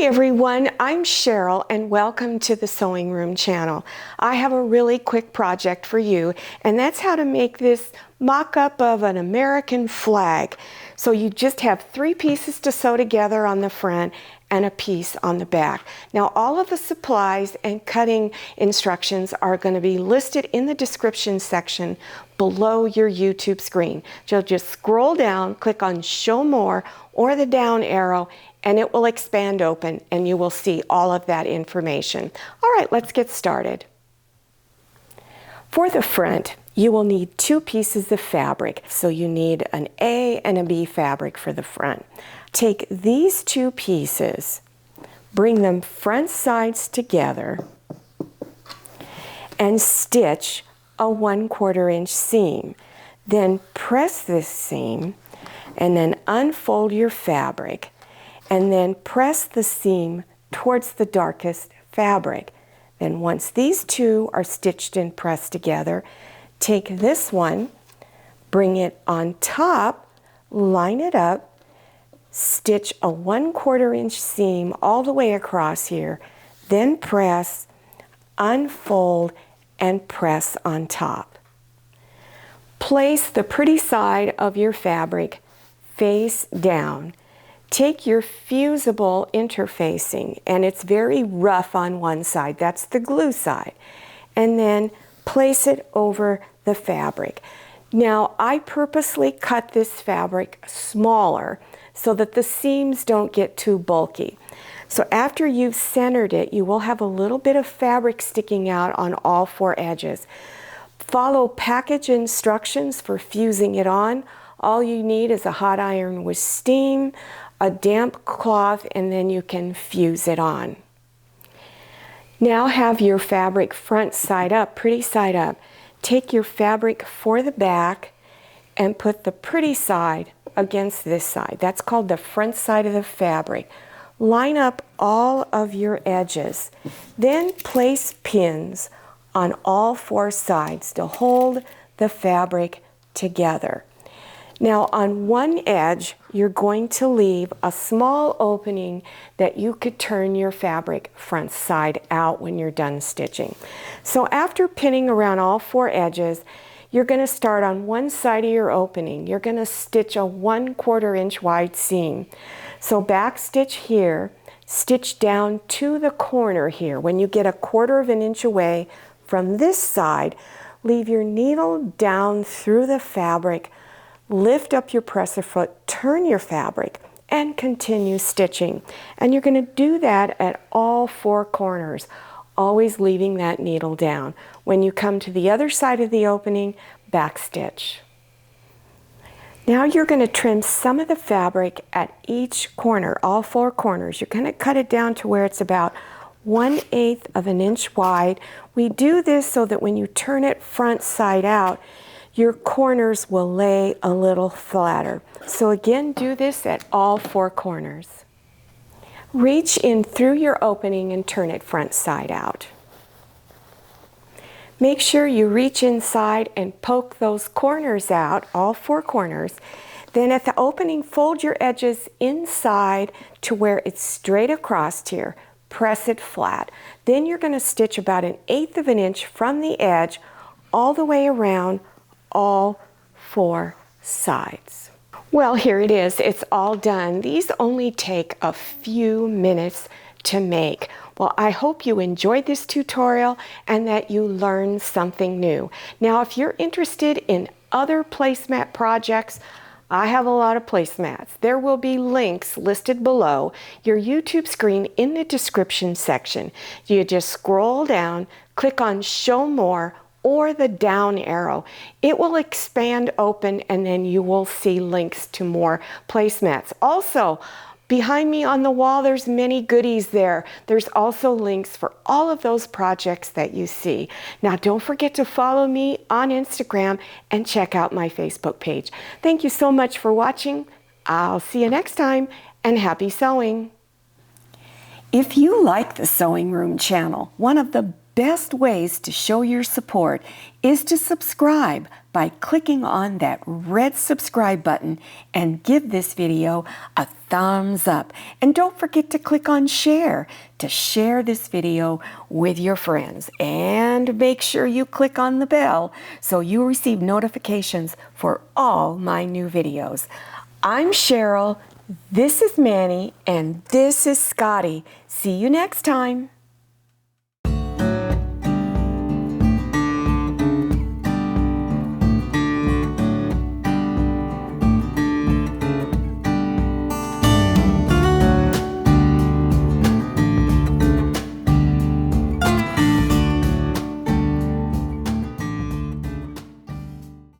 Hi everyone, I'm Cheryl and welcome to the Sewing Room channel. I have a really quick project for you, and that's how to make this mock-up of an American flag. So you just have 3 pieces to sew together on the front and a piece on the back. Now all of the supplies and cutting instructions are going to be listed in the description section below your YouTube screen. So just scroll down, click on Show More or the down arrow, and it will expand open and you will see all of that information. All right, let's get started. For the front, you will need 2 pieces of fabric. So you need an A and a B fabric for the front. Take these 2 pieces, bring them front sides together, and stitch a 1/4 inch seam. Then press this seam and then unfold your fabric, and then press the seam towards the darkest fabric. Then once these 2 are stitched and pressed together, take this one, bring it on top, line it up, stitch a 1/4 inch seam all the way across here, then press, unfold, and press on top. Place the pretty side of your fabric face down. Take your Fusible interfacing, and it's very rough on one side, that's the glue side, and then place it over the fabric. Now I purposely cut this fabric smaller so that the seams don't get too bulky. So after you've centered it, you will have a little bit of fabric sticking out on all 4 edges. Follow package instructions for fusing it on. All you need is a hot iron with steam, a damp cloth, and then you can fuse it on. Now have your fabric front side up, pretty side up. Take your fabric for the back and put the pretty side against this side. That's called the front side of the fabric. Line up all of your edges. Then place pins on all 4 sides to hold the fabric together. Now on one edge, you're going to leave a small opening that you could turn your fabric front side out when you're done stitching. So after pinning around all 4 edges, you're going to start on one side of your opening. You're going to stitch a 1/4 inch wide seam. So back stitch here, stitch down to the corner here. When you get a 1/4 inch away from this side, leave your needle down through the fabric, lift up your presser foot, turn your fabric, and continue stitching. And you're going to do that at all 4 corners, always leaving that needle down. When you come to the other side of the opening, back stitch. Now you're going to trim some of the fabric at each corner, all 4 corners. You're going to cut it down to where it's about 1/8 of an inch wide. We do this so that when you turn it front side out, your corners will lay a little flatter. So again, do this at all 4 corners. Reach in through your opening and turn it front side out. Make sure you reach inside and poke those corners out, all 4 corners. Then at the opening, fold your edges inside to where it's straight across here. Press it flat. Then you're going to stitch about 1/8 of an inch from the edge all the way around all 4 sides. Well, here it is. It's all done. These only take a few minutes to make. Well, I hope you enjoyed this tutorial and that you learned something new. Now, if you're interested in other placemat projects, I have a lot of placemats. There will be links listed below your YouTube screen in the description section. You just scroll down, click on Show More or the down arrow. It will expand open and then you will see links to more placemats. Also, behind me on the wall, there's many goodies there. There's also links for all of those projects that you see. Now, don't forget to follow me on Instagram and check out my Facebook page. Thank you so much for watching. I'll see you next time, and happy sewing. If you like the Sewing Room channel, one of the best ways to show your support is to subscribe by clicking on that red subscribe button and give this video a thumbs up. And don't forget to click on share to share this video with your friends. And make sure you click on the bell so you receive notifications for all my new videos. I'm Cheryl, this is Manny, and this is Scotty. See you next time.